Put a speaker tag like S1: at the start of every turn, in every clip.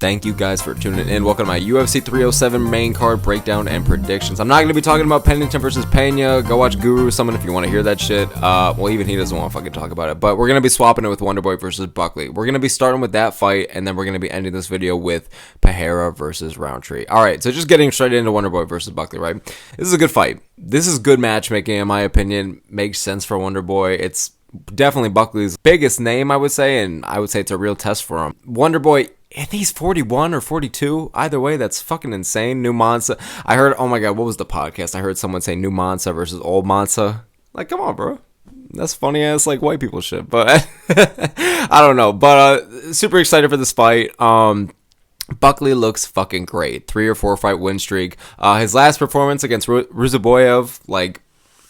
S1: Thank you guys for tuning in. Welcome to my UFC 307 main card breakdown and predictions. I'm not going to be talking about Pennington versus Pena. Go watch Guru Summon if you want to hear that shit. Well, even he doesn't want to fucking talk about it. But we're going to be swapping it with Wonderboy versus Buckley. We're going to be starting with that fight, and then we're going to be ending this video with Pereira versus Rountree. Alright, so just getting straight into Wonderboy versus Buckley, right? This is a good fight. This is good matchmaking, in my opinion. Makes sense for Wonderboy. It's definitely Buckley's biggest name, I would say, and I would say it's a real test for him. Wonderboy, I think he's 41 or 42. Either way, that's fucking insane. New Mansa. I heard, oh my god, what was the podcast? I heard someone say New Mansa versus Old Mansa. Like, come on, bro. That's funny ass, like, white people shit. But, I don't know. But, super excited for this fight. Buckley looks fucking great. 3 or 4 fight win streak. His last performance against Ruziboyev, like,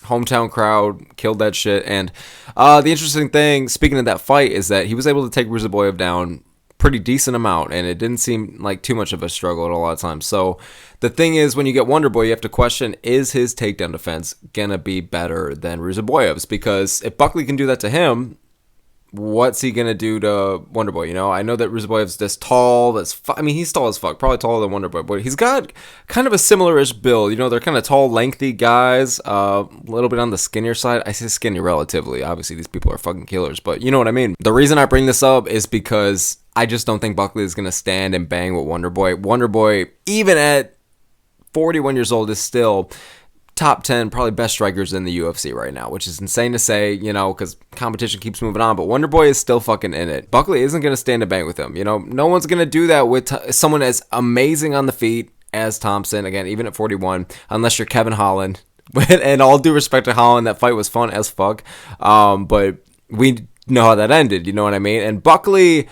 S1: hometown crowd, killed that shit. And the interesting thing, speaking of that fight, is that he was able to take Ruziboyev down pretty decent amount, and it didn't seem like too much of a struggle at a lot of times. So the thing is, when you get Wonderboy, you have to question, is his takedown defense gonna be better than Ruziboyev's? Because if Buckley can do that to him, what's he gonna do to Wonderboy? You know, I know that Ruziboyev's this tall. I mean, he's tall as fuck, probably taller than Wonderboy, but he's got kind of a similar-ish build. You know, they're kind of tall, lengthy guys, a little bit on the skinnier side. I say skinny relatively. Obviously, these people are fucking killers, but you know what I mean. The reason I bring this up is because I just don't think Buckley is gonna stand and bang with Wonderboy. Wonderboy, even at 41 years old, is still top 10 probably best strikers in the UFC right now, which is insane to say, you know, because competition keeps moving on, but Wonderboy is still fucking in it. Buckley isn't going to stand and bang with him. You know, no one's going to do that with someone as amazing on the feet as Thompson, again, even at 41, unless you're Kevin Holland. And all due respect to Holland, that fight was fun as fuck, but we know how that ended, you know what I mean? And Buckley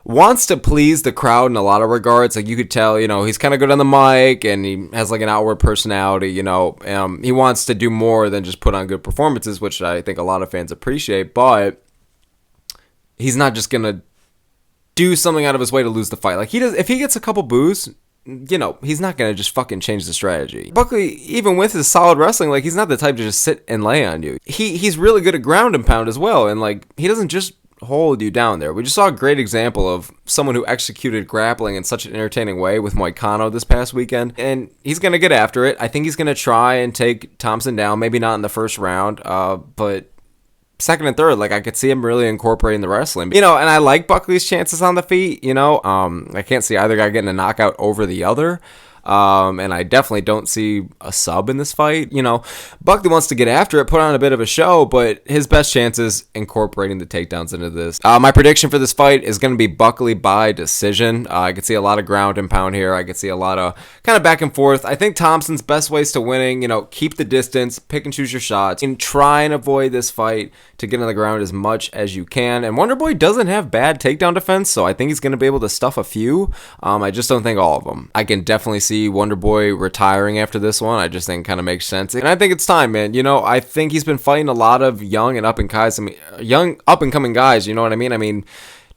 S1: wants to please the crowd in a lot of regards. Like, you could tell, you know, he's kind of good on the mic, and he has like an outward personality, you know. He wants to do more than just put on good performances, which I think a lot of fans appreciate, but he's not just gonna do something out of his way to lose the fight. Like, he does, if he gets a couple boos, you know, he's not gonna just fucking change the strategy. Buckley, even with his solid wrestling, like, he's not the type to just sit and lay on you. He's really good at ground and pound as well, and like, he doesn't just hold you down there. We just saw a great example of someone who executed grappling in such an entertaining way with Moicano this past weekend, and he's going to get after it. I think he's going to try and take Thompson down, maybe not in the first round, but second and third, like, I could see him really incorporating the wrestling. You know, and I like Buckley's chances on the feet, you know. I can't see either guy getting a knockout over the other. And I definitely don't see a sub in this fight. You know, Buckley wants to get after it, put on a bit of a show, but his best chance is incorporating the takedowns into this. My prediction for this fight is going to be Buckley by decision. I could see a lot of ground and pound here. I could see a lot of kind of back and forth. I think Thompson's best ways to winning, you know, keep the distance, pick and choose your shots, and try and avoid this fight to get on the ground as much as you can. And Wonderboy doesn't have bad takedown defense, so I think he's going to be able to stuff a few. I just don't think all of them. I can definitely see Wonderboy retiring after this one. I just think it kind of makes sense, and I think it's time, man. You know, I think he's been fighting a lot of young and up and coming guys. You know what I mean? I mean,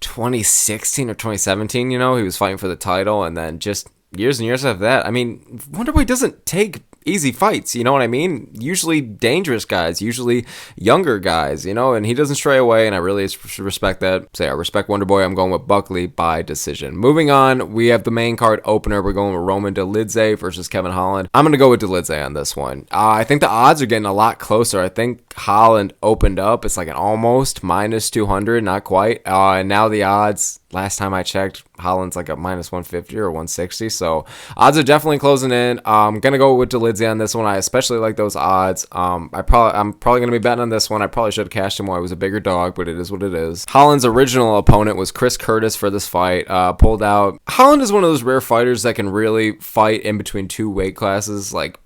S1: 2016 or 2017, you know, he was fighting for the title, and then just years and years after that. I mean, Wonderboy doesn't take easy fights, you know what I mean? Usually dangerous guys, usually younger guys, you know, and he doesn't stray away, and I really respect that. I respect Wonderboy. I'm going with Buckley by decision. Moving on, we have the main card opener. We're going with Roman Dolidze versus Kevin Holland. I'm going to go with Dolidze on this one. I think the odds are getting a lot closer. I think Holland opened up. It's like an almost minus 200, not quite. And now the odds, last time I checked, Holland's like a minus 150 or 160. So odds are definitely closing in. I'm going to go with Dolidze on this one. I especially like those odds. I'm probably going to be betting on this one. I probably should have cashed him while I was a bigger dog, but it is what it is. Holland's original opponent was Chris Curtis for this fight. Pulled out. Holland is one of those rare fighters that can really fight in between two weight classes, like,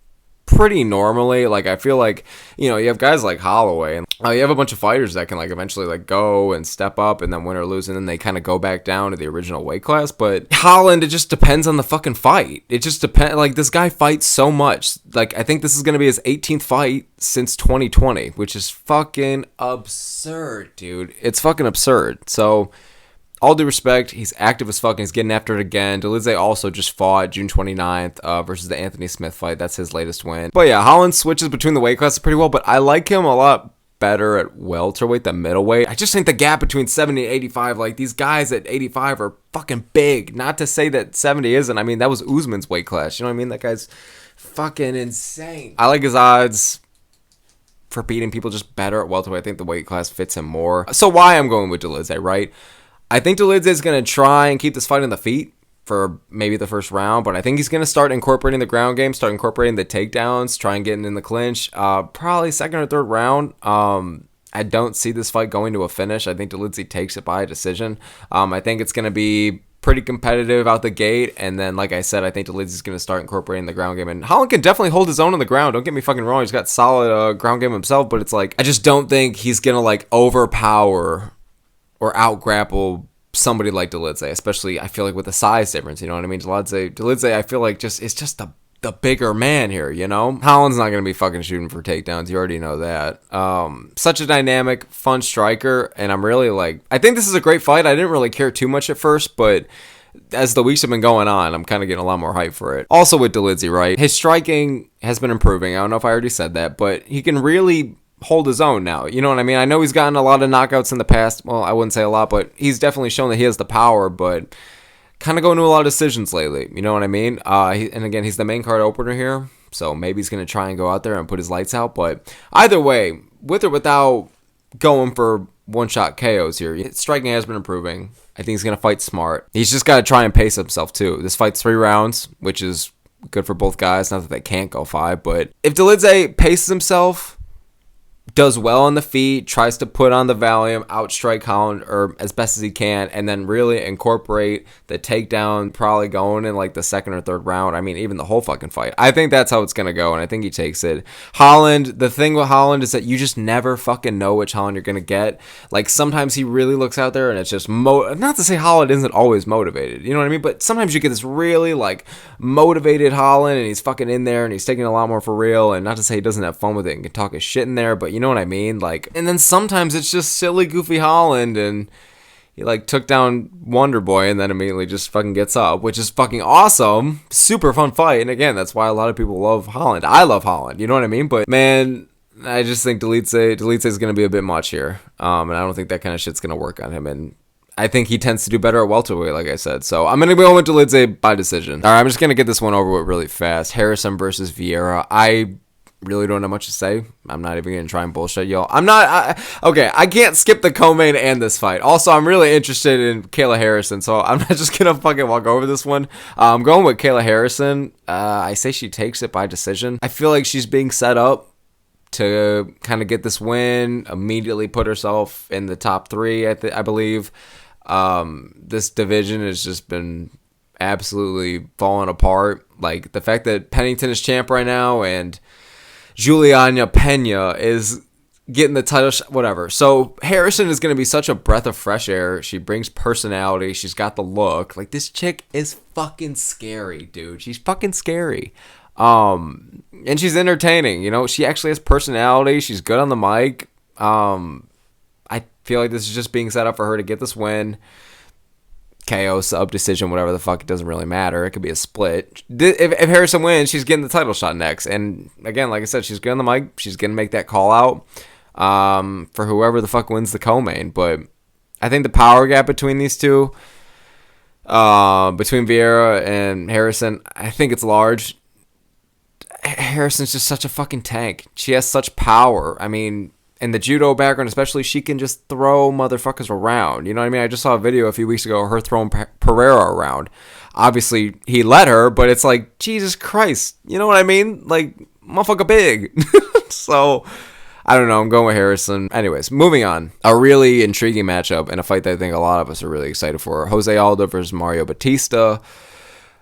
S1: pretty normally. Like, I feel like, you know, you have guys like Holloway, and you have a bunch of fighters that can, like, eventually, like, go and step up and then win or lose, and then they kind of go back down to the original weight class. But Holland, it just depends on the fucking fight. It just depends. Like, this guy fights so much. Like, I think this is going to be his 18th fight since 2020, which is fucking absurd, dude. It's fucking absurd. So all due respect, he's active as fuck, and he's getting after it again. Dolidze also just fought June 29th versus the Anthony Smith fight. That's his latest win. But yeah, Holland switches between the weight classes pretty well, but I like him a lot better at welterweight than middleweight. I just think the gap between 70 and 85, like these guys at 85 are fucking big. Not to say that 70 isn't. I mean, that was Usman's weight class. You know what I mean? That guy's fucking insane. I like his odds for beating people just better at welterweight. I think the weight class fits him more. So why I'm going with Dolidze, right? I think Dolidze is going to try and keep this fight on the feet for maybe the first round, but I think he's going to start incorporating the ground game, start incorporating the takedowns, try and getting in the clinch. Probably second or third round. I don't see this fight going to a finish. I think Dolidze takes it by a decision. I think it's going to be pretty competitive out the gate, and then, like I said, I think Dolidze is going to start incorporating the ground game, and Holland can definitely hold his own on the ground. Don't get me fucking wrong. He's got solid ground game himself, but it's like, I just don't think he's going to, like, overpower or out-grapple somebody like Dolidze, especially, I feel like, with the size difference, you know what I mean? Dolidze, I feel like is just the bigger man here, you know? Holland's not going to be fucking shooting for takedowns. You already know that. Such a dynamic, fun striker, and I'm really like, I think this is a great fight. I didn't really care too much at first, but as the weeks have been going on, I'm kind of getting a lot more hype for it. Also with Dolidze, right? His striking has been improving. I don't know if I already said that, but he can really hold his own now. You know what I mean? I know he's gotten a lot of knockouts in the past. Well, I wouldn't say a lot, but he's definitely shown that he has the power, but kind of going to a lot of decisions lately. You know what I mean? And again, he's the main card opener here, so maybe he's going to try and go out there and put his lights out. But either way, with or without going for one-shot KOs here, striking has been improving. I think he's going to fight smart. He's just got to try and pace himself, too. This fight's 3 rounds, which is good for both guys. Not that they can't go 5, but if Dolidze paces himself, does well on the feet, tries to put on the volume, outstrike Holland or as best as he can, and then really incorporate the takedown, probably going in like the second or third round. I mean, even the whole fucking fight. I think that's how it's going to go, and I think he takes it. Holland, the thing with Holland is that you just never fucking know which Holland you're going to get. Like, sometimes he really looks out there and it's just, not to say Holland isn't always motivated, you know what I mean? But sometimes you get this really, like, motivated Holland, and he's fucking in there, and he's taking a lot more for real, and not to say he doesn't have fun with it and can talk his shit in there, but you know what I mean? Like, and then sometimes it's just silly, goofy Holland, and he like took down Wonder Boy and then immediately just fucking gets up, which is fucking awesome. Super fun fight. And again, that's why a lot of people love Holland. I love Holland, you know what I mean? But man, I just think Dolidze is going to be a bit much here. And I don't think that kind of shit's going to work on him. And I think he tends to do better at welterweight, like I said. So I'm going to go with Dolidze by decision. All right, I'm just going to get this one over with really fast. Harrison versus Vieira. I really don't have much to say. I'm not even going to try and bullshit y'all. I can't skip the co-main and this fight. Also, I'm really interested in Kayla Harrison, so I'm not just going to fucking walk over this one. I'm going with Kayla Harrison. I say she takes it by decision. I feel like she's being set up to kind of get this win, immediately put herself in the top 3, I believe. This division has just been absolutely falling apart. Like, the fact that Pennington is champ right now and Juliana Pena is getting the title, whatever. So Harrison is going to be such a breath of fresh air. She brings personality. She's got the look. Like, this chick is fucking scary, dude. She's fucking scary. And she's entertaining. You know, she actually has personality. She's good on the mic. I feel like this is just being set up for her to get this win. KO, sub, decision, whatever the fuck, it doesn't really matter. It could be a split. If Harrison wins, she's getting the title shot next. And again, like I said, she's good on the mic. She's going to make that call out for whoever the fuck wins the co-main. But I think the power gap between these two, between Vieira and Harrison, I think it's large. Harrison's just such a fucking tank. She has such power. I mean, in the judo background especially, she can just throw motherfuckers around. You know what I mean? I just saw a video a few weeks ago of her throwing Pereira around. Obviously, he let her, but it's like, Jesus Christ. You know what I mean? Like, motherfucker big. So, I don't know. I'm going with Harrison. Anyways, moving on. A really intriguing matchup and a fight that I think a lot of us are really excited for. Jose Aldo versus Mario Bautista.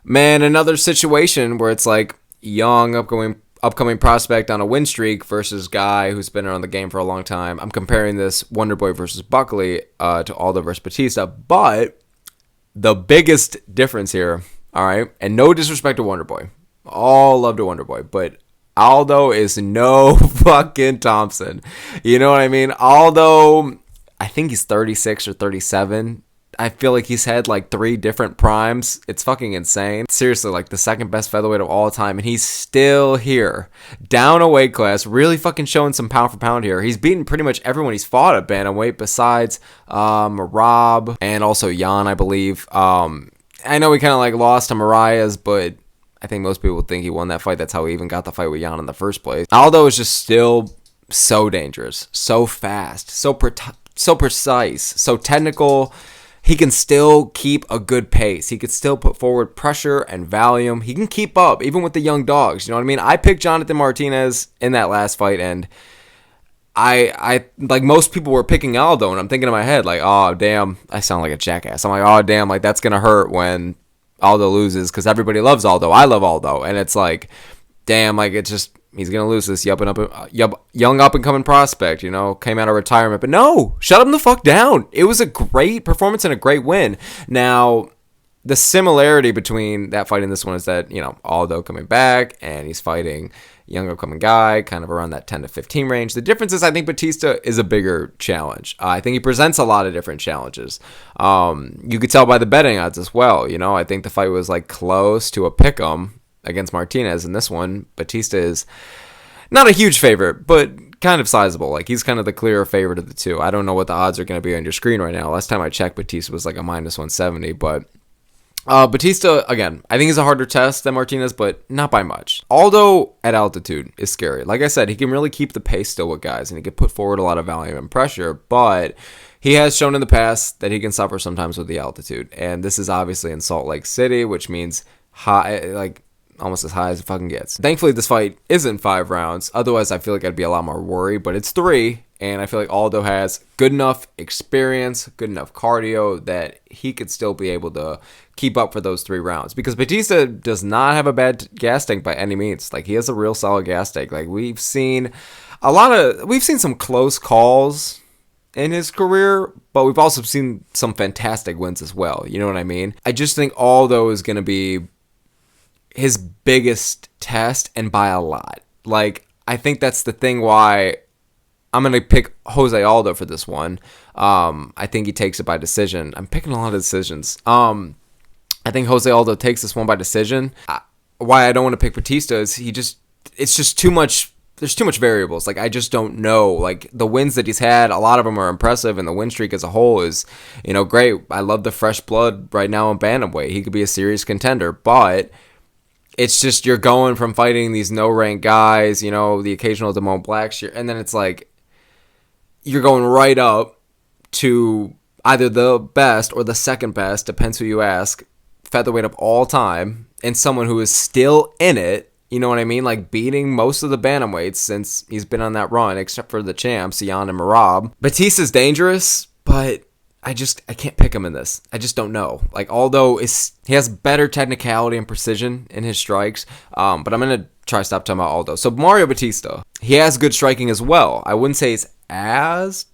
S1: Man, another situation where it's like young, upcoming prospect on a win streak versus guy who's been around the game for a long time. I'm comparing this Wonder Boy versus Buckley to Aldo versus Bautista, but the biggest difference here, all right, and no disrespect to Wonder Boy, all love to Wonder Boy, but Aldo is no fucking Thompson. You know what I mean? Aldo, I think he's 36 or 37. I feel like he's had like 3 different primes. It's fucking insane. Seriously, like the second best featherweight of all time, and he's still here. Down a weight class, really fucking showing some pound for pound here. He's beaten pretty much everyone he's fought at bantamweight besides Merab and also Jan, I believe. I know he kind of like lost to Mariah's, but I think most people think he won that fight. That's how he even got the fight with Jan in the first place. Aldo is just still so dangerous, so fast, so precise, so technical. He can still keep a good pace. He could still put forward pressure and volume. He can keep up, even with the young dogs. You know what I mean? I picked Jonathan Martinez in that last fight, and I like most people were picking Aldo, and I'm thinking in my head, like, oh, damn, I sound like a jackass. I'm like, oh, damn, like, that's going to hurt when Aldo loses, because everybody loves Aldo. I love Aldo, and it's like, damn, like, it's just, he's going to lose this young up-and-coming prospect, you know, came out of retirement. But no, shut him the fuck down. It was a great performance and a great win. Now, the similarity between that fight and this one is that, you know, Aldo coming back, and he's fighting young upcoming guy, kind of around that 10 to 15 range. The difference is I think Bautista is a bigger challenge. I think he presents a lot of different challenges. You could tell by the betting odds as well. You know, I think the fight was like close to a pick'em against Martinez. In this one, Bautista is not a huge favorite, but kind of sizable. Like, he's kind of the clearer favorite of the two. I don't know what the odds are going to be on your screen right now. Last time I checked, Bautista was like a minus 170, but Bautista, again, I think he's a harder test than Martinez, but not by much. Aldo at altitude is scary. Like I said, he can really keep the pace still with guys, and he can put forward a lot of volume and pressure, but he has shown in the past that he can suffer sometimes with the altitude, and this is obviously in Salt Lake City, which means high, like almost as high as it fucking gets. Thankfully, this fight isn't 5 rounds. Otherwise, I feel like I'd be a lot more worried, but it's 3. And I feel like Aldo has good enough experience, good enough cardio that he could still be able to keep up for those 3 rounds. Because Bautista does not have a bad gas tank by any means. Like, he has a real solid gas tank. Like, we've seen some close calls in his career, but we've also seen some fantastic wins as well. You know what I mean? I just think Aldo is going to be his biggest test, and by a lot. Like, I think that's the thing why I'm going to pick Jose Aldo for this one. I think he takes it by decision. I'm picking a lot of decisions. I think Jose Aldo takes this one by decision. Why I don't want to pick Bautista is it's just too much. There's too much variables. Like, I just don't know. Like, the wins that he's had, a lot of them are impressive, and the win streak as a whole is, you know, great. I love the fresh blood right now in bantamweight. He could be a serious contender, but it's just you're going from fighting these no-rank guys, you know, the occasional Damone Blackshear, and then it's like you're going right up to either the best or the second best, depends who you ask, featherweight of all time, and someone who is still in it, you know what I mean? Like, beating most of the bantamweights since he's been on that run, except for the champs, Jan and Merab. Batista's dangerous, but I can't pick him in this. I just don't know. Like, Aldo he has better technicality and precision in his strikes, but I'm going to try to stop talking about Aldo. So Mario Bautista, he has good striking as well. I wouldn't say he's as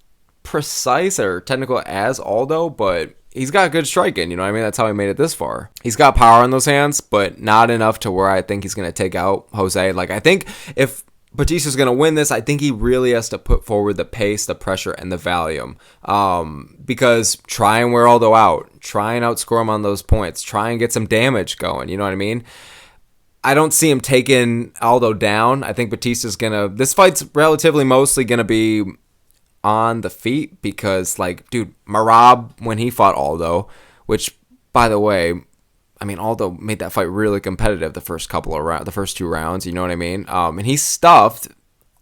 S1: precise or technical as Aldo, but he's got good striking. You know what I mean? That's how he made it this far. He's got power in those hands, but not enough to where I think he's going to take out Jose. Like, I think if Bautista's going to win this, I think he really has to put forward the pace, the pressure, and the volume. Because try and wear Aldo out. Try and outscore him on those points. Try and get some damage going. You know what I mean? I don't see him taking Aldo down. I think Bautista's going to... This fight's relatively mostly going to be on the feet because, like, dude, Merab, when he fought Aldo, which, by the way... I mean, Aldo made that fight really competitive the first 2 rounds, you know what I mean? And he stuffed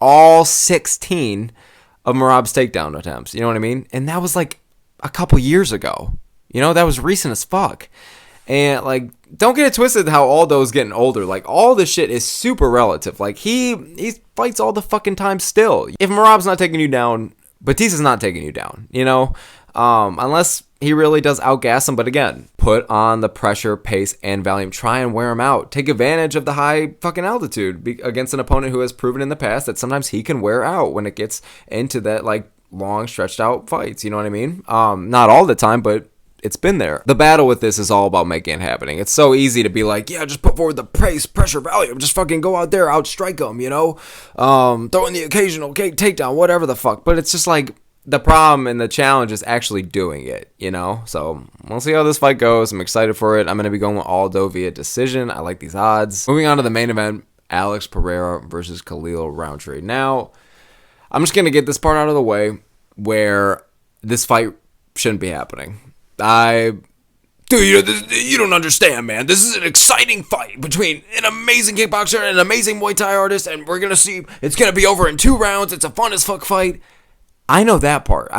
S1: all 16 of Merab's takedown attempts, you know what I mean? And that was like a couple years ago. You know, that was recent as fuck. And, like, don't get it twisted how Aldo's getting older. Like, all this shit is super relative. Like, he fights all the fucking time still. If Merab's not taking you down, Bautista's not taking you down, you know? Unless he really does outgas him. But again, put on the pressure, pace, and volume. Try and wear him out. Take advantage of the high fucking altitude against an opponent who has proven in the past that sometimes he can wear out when it gets into that, like, long, stretched out fights. You know what I mean? Not all the time, but it's been there. The battle with this is all about making it happening. It's so easy to be like, yeah, just put forward the pace, pressure, volume. Just fucking go out there, outstrike them, you know? Throw in the occasional takedown, whatever the fuck. But it's just like, the problem and the challenge is actually doing it, you know? So we'll see how this fight goes. I'm excited for it. I'm going to be going with Aldo via decision. I like these odds. Moving on to the main event, Alex Pereira versus Khalil Rountree. Now, I'm just going to get this part out of the way where this fight shouldn't be happening. Dude, you don't understand, man. This is an exciting fight between an amazing kickboxer and an amazing Muay Thai artist, and we're going to see it's going to be over in 2 rounds. It's a fun as fuck fight. I know that part.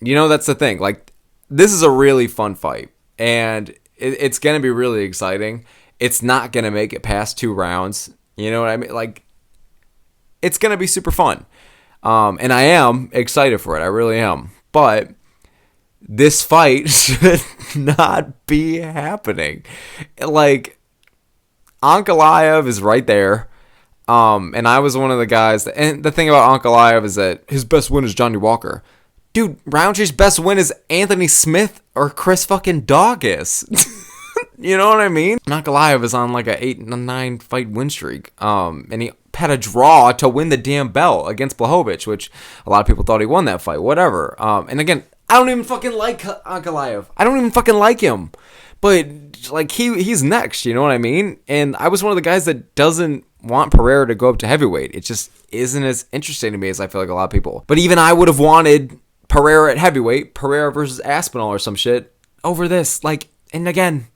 S1: You know, that's the thing. Like, this is a really fun fight, and it's going to be really exciting. It's not going to make it past 2 rounds. You know what I mean? Like, it's going to be super fun. And I am excited for it. I really am. But this fight should not be happening. Like, Ankalaev is right there. And I was one of the guys that, and the thing about Ankalaev is that his best win is Johnny Walker. Dude, Rountree's best win is Anthony Smith or Chris fucking Daukaus. You know what I mean? Ankalaev is on like a 8-9 fight win streak. And he had a draw to win the damn belt against Blachowicz, which a lot of people thought he won that fight. Whatever. And again, I don't even fucking like Ankalaev. I don't even fucking like him. But like he's next, you know what I mean? And I was one of the guys that doesn't want Pereira to go up to heavyweight. It just isn't as interesting to me as I feel like a lot of people. But even I would have wanted Pereira at heavyweight, Pereira versus Aspinall or some shit, over this. Like, and again,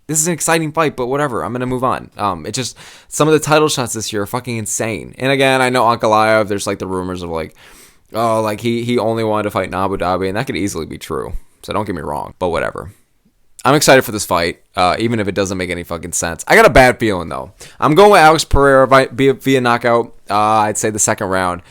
S1: this is an exciting fight, but whatever. I'm going to move on. It just, some of the title shots this year are fucking insane. And again, I know Ankalaev, there's like the rumors of like, oh, like he only wanted to fight in Abu Dhabi, and that could easily be true. So don't get me wrong, but whatever. I'm excited for this fight, even if it doesn't make any fucking sense. I got a bad feeling, though. I'm going with Alex Pereira via knockout. I'd say the second round.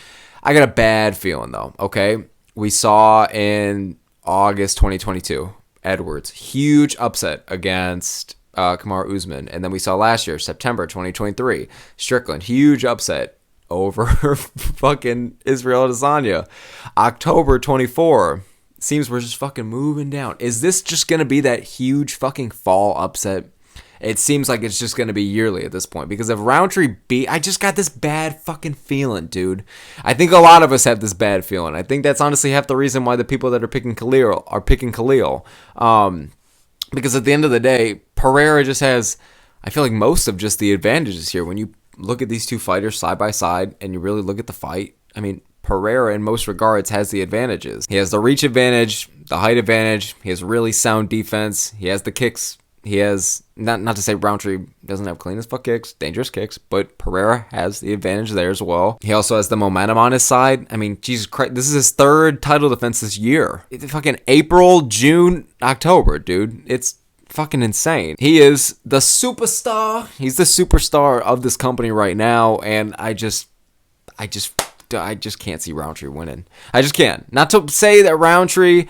S1: I got a bad feeling, though, okay? We saw in August 2022, Edwards, huge upset against Kamaru Usman. And then we saw last year, September 2023, Strickland, huge upset over fucking Israel Adesanya. October 24, seems we're just fucking moving down. Is this just going to be that huge fucking fall upset? It seems like it's just going to be yearly at this point. Because if Rountree beat... I just got this bad fucking feeling, dude. I think a lot of us have this bad feeling. I think that's honestly half the reason why the people that are picking Khalil are picking Khalil. Because at the end of the day, Pereira just has... I feel like most of just the advantages here. When you look at these two fighters side by side and you really look at the fight, I mean... Pereira, in most regards, has the advantages. He has the reach advantage, the height advantage. He has really sound defense. He has the kicks. He has, not to say Rountree doesn't have clean as fuck kicks, dangerous kicks, but Pereira has the advantage there as well. He also has the momentum on his side. I mean, Jesus Christ, this is his 3rd title defense this year. It's fucking April, June, October, dude. It's fucking insane. He is the superstar. He's the superstar of this company right now, and I just can't see Rountree winning. I just can't. Not to say that Rountree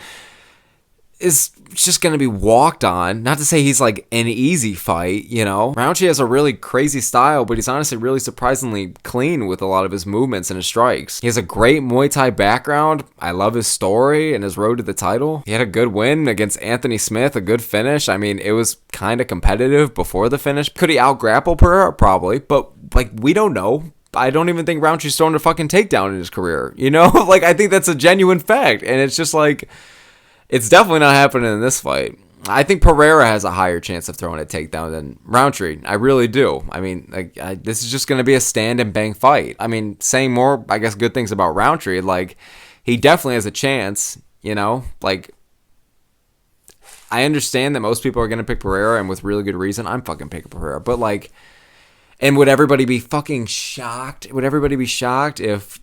S1: is just going to be walked on. Not to say he's like an easy fight, you know. Rountree has a really crazy style, but he's honestly really surprisingly clean with a lot of his movements and his strikes. He has a great Muay Thai background. I love his story and his road to the title. He had a good win against Anthony Smith, a good finish. I mean, it was kind of competitive before the finish. Could he out-grapple Pereira? Probably, but like, we don't know. I don't even think Rountree's thrown a fucking takedown in his career, you know? Like, I think that's a genuine fact, and it's just like, it's definitely not happening in this fight. I think Pereira has a higher chance of throwing a takedown than Rountree. I really do. I mean, like, this is just going to be a stand and bang fight. I mean, saying more, I guess, good things about Rountree, like, he definitely has a chance, you know? Like, I understand that most people are going to pick Pereira, and with really good reason. I'm fucking picking Pereira, but, like... And would everybody be fucking shocked? Would everybody be shocked if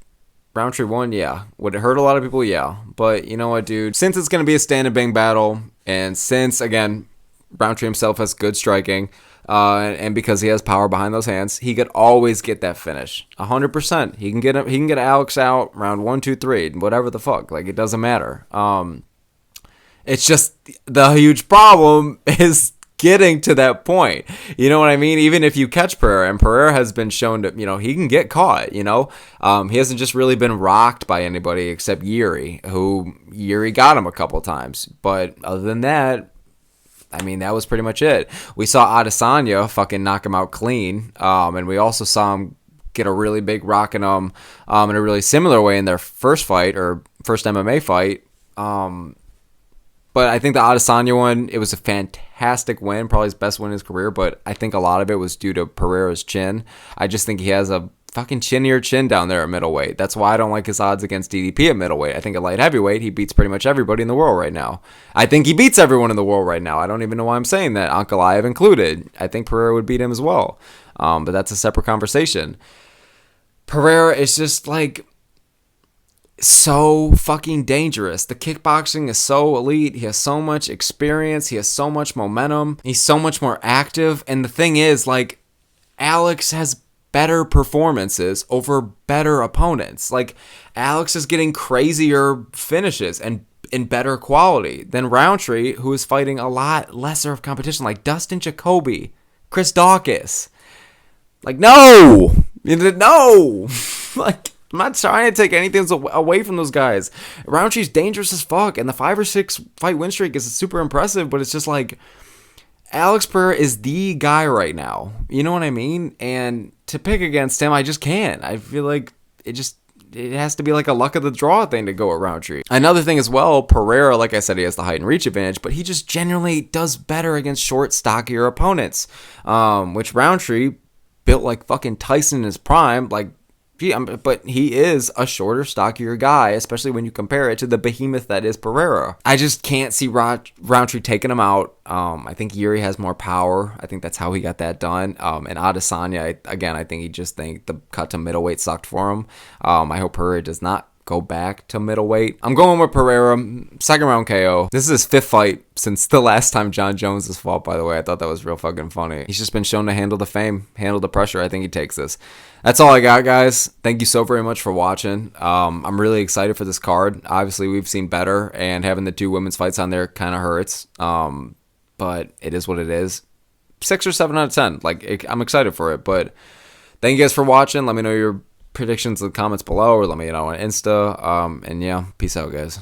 S1: Rountree won? Yeah. Would it hurt a lot of people? Yeah. But you know what, dude? Since it's going to be a stand and bang battle, and since, again, Rountree himself has good striking, and because he has power behind those hands, he could always get that finish. 100%. He can get Alex out round 1, 2, 3, whatever the fuck. Like, it doesn't matter. It's just the huge problem is getting to that point. You know what I mean? Even if you catch Pereira, and Pereira has been shown to, you know, he can get caught, you know? He hasn't just really been rocked by anybody except Yuri, who Yuri got him a couple times. But other than that, I mean, that was pretty much it. We saw Adesanya fucking knock him out clean, and we also saw him get a really big rock in him in a really similar way in their first fight, or first MMA fight. But I think the Adesanya one, it was a fantastic win, probably his best win in his career, but I think a lot of it was due to Pereira's chin. I just think he has a fucking chinnier chin down there at middleweight. That's why I don't like his odds against DDP at middleweight. I think at light heavyweight, he beats pretty much everybody in the world right now. I think he beats everyone in the world right now. I don't even know why I'm saying that, Ankalaev included. I think Pereira would beat him as well. But that's a separate conversation. Pereira is just like so fucking dangerous. The kickboxing is so elite. He has so much experience. He has so much momentum. He's so much more active. And the thing is, like, Alex has better performances over better opponents. Like, Alex is getting crazier finishes and in better quality than Rountree, who is fighting a lot lesser of competition, like Dustin Jacoby, Chris Dawkins. Like, no! Like, I'm not trying to take anything away from those guys. Rountree's dangerous as fuck, and the 5 or 6 fight win streak is super impressive, but it's just like, Alex Pereira is the guy right now. You know what I mean? And to pick against him, I just can't. I feel like it has to be like a luck of the draw thing to go at Rountree. Another thing as well, Pereira, like I said, he has the height and reach advantage, but he just generally does better against short, stockier opponents, which Rountree built like fucking Tyson in his prime, like, but he is a shorter, stockier guy, especially when you compare it to the behemoth that is Pereira. I just can't see Rountree taking him out. I think Yuri has more power. I think that's how he got that done. And Adesanya, I think the cut to middleweight sucked for him. I hope Pereira does not go back to middleweight. I'm going with Pereira, second round KO. This is his 5th fight since the last time John Jones has fought, by the way. I thought that was real fucking funny. He's just been shown to handle the fame, handle the pressure. I think he takes this. That's all I got, guys. Thank you so very much for watching. I'm really excited for this card. Obviously, we've seen better, and having the 2 women's fights on there kind of hurts. But it is what it is. 6 or 7 out of 10. I'm excited for it. But thank you guys for watching. Let me know your predictions in the comments below, or let me know on Insta. And yeah, peace out, guys.